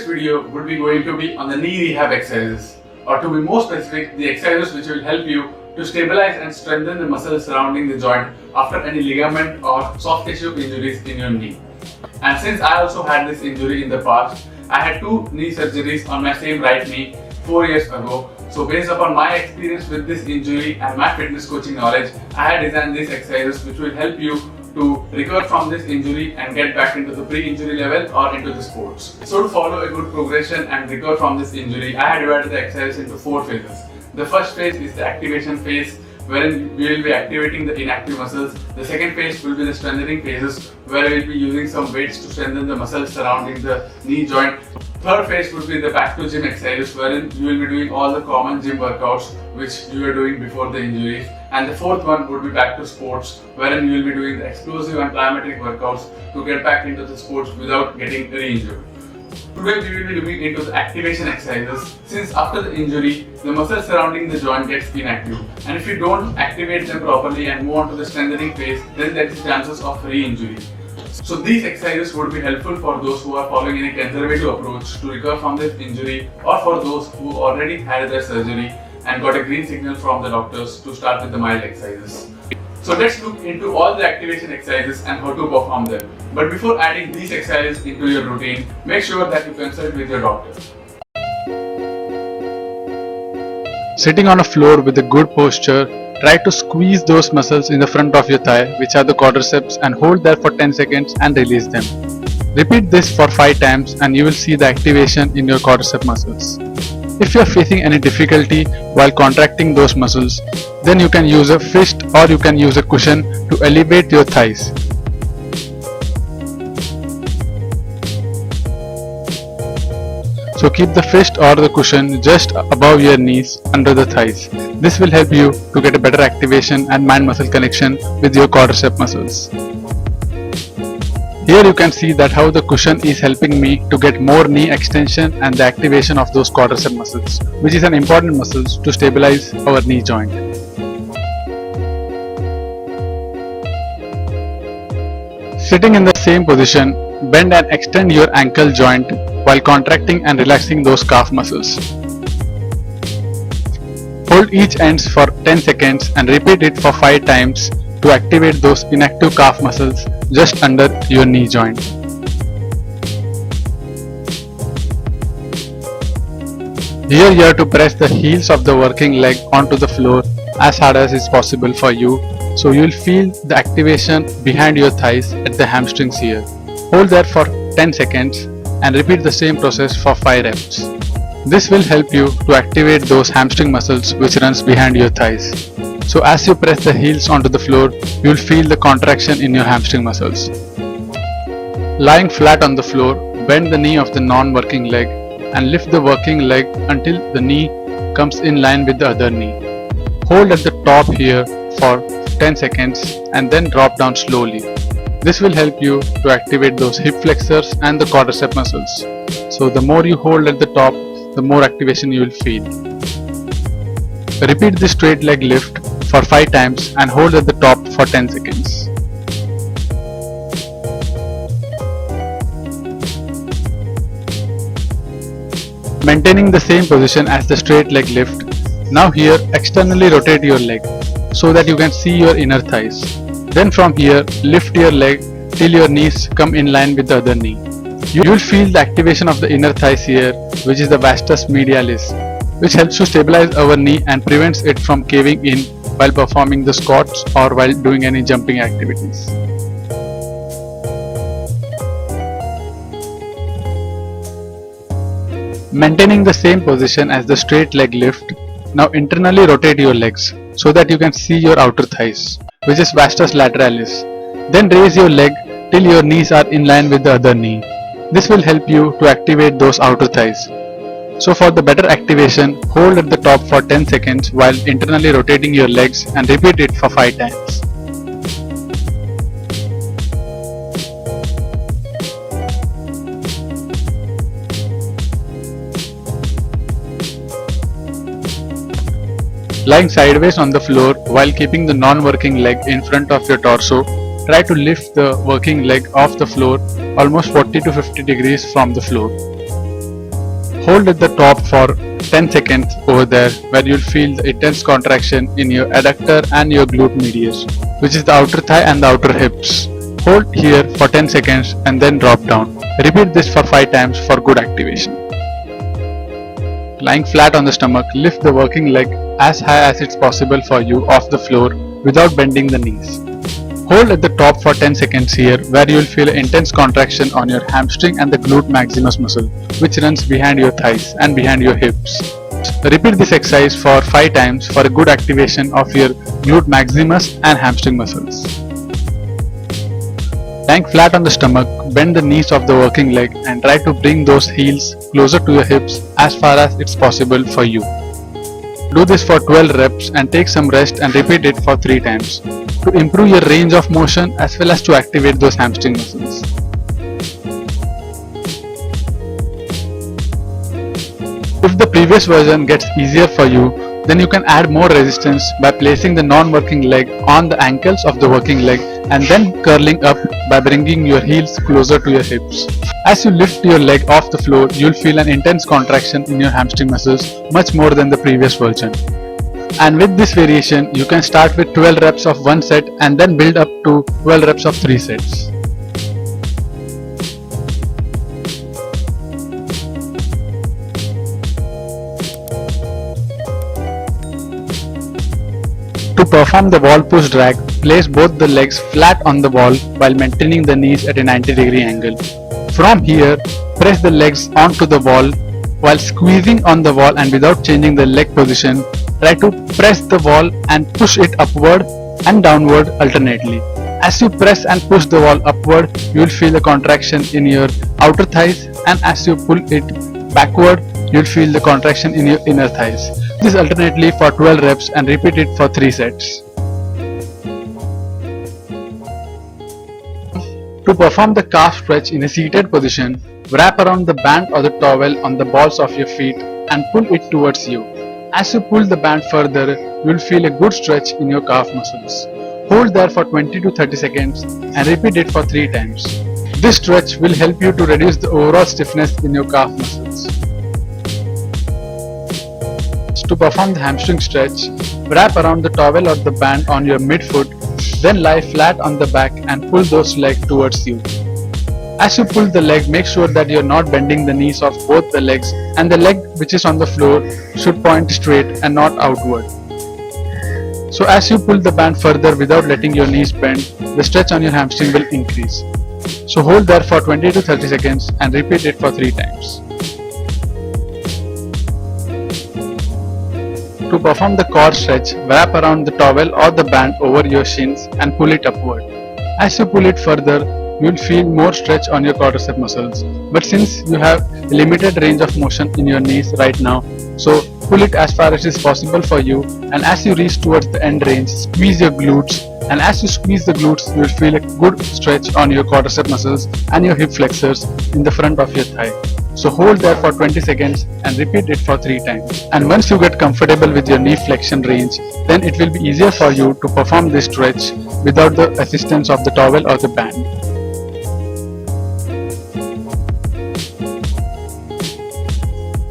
today's video would be going to be on the knee rehab exercises, or to be more specific, the exercises which will help you to stabilize and strengthen the muscles surrounding the joint after any ligament or soft tissue injuries in your knee. And since I also had this injury in the past, I had 2 knee surgeries on my same right knee 4 years ago. So based upon my experience with this injury and my fitness coaching knowledge, I had designed these exercises which will help you to recover from this injury and get back into the pre-injury level or into the sports. So to follow a good progression and recover from this injury, I had divided the exercise into 4 phases. The first phase is the activation phase, wherein we will be activating the inactive muscles. The second phase will be the strengthening phases, where we will be using some weights to strengthen the muscles surrounding the knee joint. Third phase would be the back to gym exercises, wherein you will be doing all the common gym workouts which you were doing before the injuries. And the fourth one would be back to sports, wherein you will be doing the explosive and plyometric workouts to get back into the sports without getting re-injured. Today we will be looking into the activation exercises, since after the injury, the muscles surrounding the joint gets inactive, and if you don't activate them properly and move on to the strengthening phase, then there is chances of re-injury. So these exercises would be helpful for those who are following any conservative approach to recover from this injury, or for those who already had their surgery and got a green signal from the doctors to start with the mild exercises. So let's look into all the activation exercises and how to perform them. But before adding these exercises into your routine, make sure that you consult with your doctor. Sitting on a floor with a good posture, try to squeeze those muscles in the front of your thigh, which are the quadriceps, and hold there for 10 seconds and release them. Repeat this for 5 times and you will see the activation in your quadricep muscles. If you are facing any difficulty while contracting those muscles, then you can use a fist or you can use a cushion to elevate your thighs. So keep the fist or the cushion just above your knees under the thighs. This will help you to get a better activation and mind-muscle connection with your quadricep muscles. Here you can see that how the cushion is helping me to get more knee extension and the activation of those quadricep muscles, which is an important muscle to stabilize our knee joint. Sitting in the same position, bend and extend your ankle joint while contracting and relaxing those calf muscles. Hold each ends for 10 seconds and repeat it for 5 times to activate those inactive calf muscles just under your knee joint. Here you have to press the heels of the working leg onto the floor as hard as is possible for you, so you will feel the activation behind your thighs at the hamstrings here. Hold there for 10 seconds and repeat the same process for 5 reps. This will help you to activate those hamstring muscles which runs behind your thighs. So as you press the heels onto the floor, you will feel the contraction in your hamstring muscles. Lying flat on the floor, bend the knee of the non-working leg and lift the working leg until the knee comes in line with the other knee. Hold at the top here for 10 seconds and then drop down slowly. This will help you to activate those hip flexors and the quadricep muscles. So the more you hold at the top, the more activation you will feel. Repeat this straight leg lift for 5 times and hold at the top for 10 seconds. Maintaining the same position as the straight leg lift, now here externally rotate your leg so that you can see your inner thighs. Then from here, lift your leg till your knees come in line with the other knee. You will feel the activation of the inner thighs here, which is the vastus medialis, which helps to stabilize our knee and prevents it from caving in while performing the squats or while doing any jumping activities. Maintaining the same position as the straight leg lift, now internally rotate your legs so that you can see your outer thighs, which is vastus lateralis. Then raise your leg till your knees are in line with the other knee. This will help you to activate those outer thighs. So for the better activation, hold at the top for 10 seconds while internally rotating your legs and repeat it for 5 times. Lying sideways on the floor while keeping the non-working leg in front of your torso, try to lift the working leg off the floor almost 40 to 50 degrees from the floor. Hold at the top for 10 seconds over there, where you'll feel the intense contraction in your adductor and your glute medius, which is the outer thigh and the outer hips. Hold here for 10 seconds and then drop down. Repeat this for 5 times for good activation. Lying flat on the stomach, lift the working leg as high as it's possible for you off the floor without bending the knees. Hold at the top for 10 seconds here, where you will feel an intense contraction on your hamstring and the glute maximus muscle, which runs behind your thighs and behind your hips. Repeat this exercise for 5 times for a good activation of your glute maximus and hamstring muscles. Lying flat on the stomach, bend the knees of the working leg and try to bring those heels closer to your hips as far as it's possible for you. Do this for 12 reps and take some rest and repeat it for 3 times to improve your range of motion as well as to activate those hamstring muscles. If the previous version gets easier for you, then you can add more resistance by placing the non-working leg on the ankles of the working leg and then curling up by bringing your heels closer to your hips. As you lift your leg off the floor, you'll feel an intense contraction in your hamstring muscles, much more than the previous version. And with this variation, you can start with 12 reps of one set and then build up to 12 reps of 3 sets. To perform the wall push drag, place both the legs flat on the wall while maintaining the knees at a 90-degree angle. From here, press the legs onto the wall while squeezing on the wall and without changing the leg position. Try to press the wall and push it upward and downward alternately. As you press and push the wall upward, you will feel a contraction in your outer thighs, and as you pull it backward, you will feel the contraction in your inner thighs. This alternately for 12 reps and repeat it for 3 sets. To perform the calf stretch in a seated position, wrap around the band or the towel on the balls of your feet and pull it towards you. As you pull the band further, you will feel a good stretch in your calf muscles. Hold there for 20 to 30 seconds and repeat it for 3 times. This stretch will help you to reduce the overall stiffness in your calf muscles. To perform the hamstring stretch, wrap around the towel or the band on your midfoot, then lie flat on the back and pull those legs towards you. As you pull the leg, make sure that you are not bending the knees of both the legs, and the leg which is on the floor should point straight and not outward. So as you pull the band further without letting your knees bend, the stretch on your hamstring will increase. So hold there for 20 to 30 seconds and repeat it for 3 times. To perform the core stretch, wrap around the towel or the band over your shins and pull it upward. As you pull it further, you will feel more stretch on your quadricep muscles. But since you have a limited range of motion in your knees right now, so pull it as far as is possible for you, and as you reach towards the end range, squeeze your glutes, and as you squeeze the glutes, you will feel a good stretch on your quadricep muscles and your hip flexors in the front of your thigh. So hold there for 20 seconds and repeat it for 3 times. And once you get comfortable with your knee flexion range, then it will be easier for you to perform this stretch without the assistance of the towel or the band.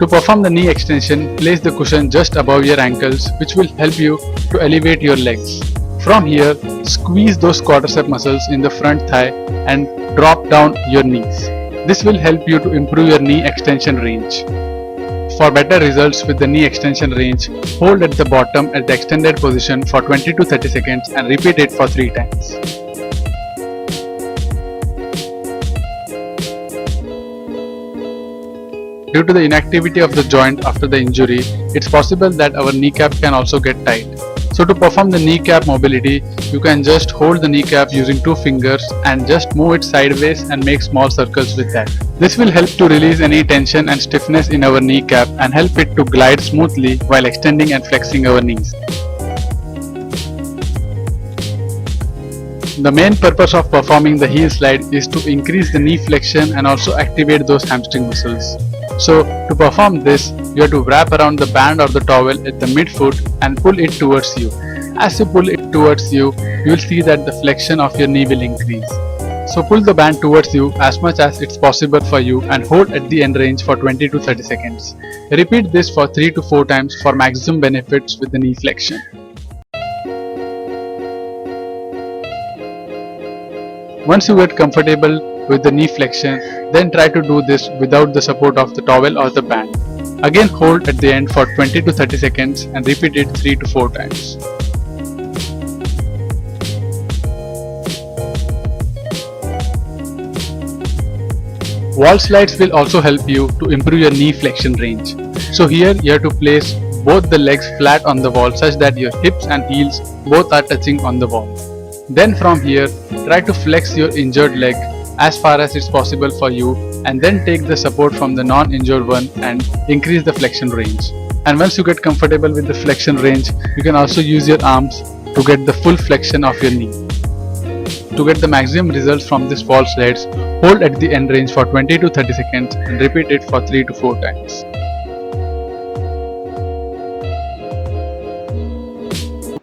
To perform the knee extension, place the cushion just above your ankles, which will help you to elevate your legs. From here, squeeze those quadricep muscles in the front thigh and drop down your knees. This will help you to improve your knee extension range. For better results with the knee extension range, hold at the bottom at the extended position for 20 to 30 seconds and repeat it for 3 times. Due to the inactivity of the joint after the injury, it's possible that our kneecap can also get tight. So to perform the kneecap mobility, you can just hold the kneecap using 2 fingers and just move it sideways and make small circles with that. This will help to release any tension and stiffness in our kneecap and help it to glide smoothly while extending and flexing our knees. The main purpose of performing the heel slide is to increase the knee flexion and also activate those hamstring muscles. So to perform this, you have to wrap around the band or the towel at the midfoot and pull it towards you. As you pull it towards you, you will see that the flexion of your knee will increase. So pull the band towards you as much as it's possible for you and hold at the end range for 20 to 30 seconds. Repeat this for 3 to 4 times for maximum benefits with the knee flexion. Once you get comfortable with the knee flexion, then try to do this without the support of the towel or the band. Again, hold at the end for 20 to 30 seconds and repeat it 3 to 4 times. Wall slides will also help you to improve your knee flexion range. So here you have to place both the legs flat on the wall such that your hips and heels both are touching on the wall. Then from here, try to flex your injured leg as far as it's possible for you, and then take the support from the non-injured one and increase the flexion range. And once you get comfortable with the flexion range, you can also use your arms to get the full flexion of your knee. To get the maximum results from this wall slides, hold at the end range for 20 to 30 seconds and repeat it for 3 to 4 times.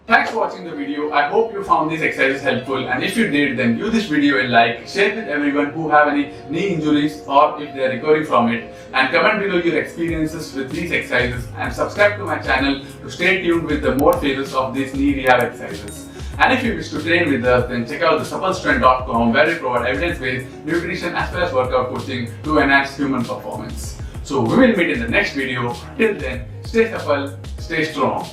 Thanks for watching the video. I hope you found these exercises helpful, and if you did, then give this video a like, share with everyone who have any knee injuries or if they are recovering from it, and comment below your experiences with these exercises, and subscribe to my channel to stay tuned with the more phases of these knee rehab exercises. And if you wish to train with us, then check out TheSuppleStrength.com, where we provide evidence-based nutrition as well as workout coaching to enhance human performance. So we will meet in the next video. Till then, stay supple, stay strong.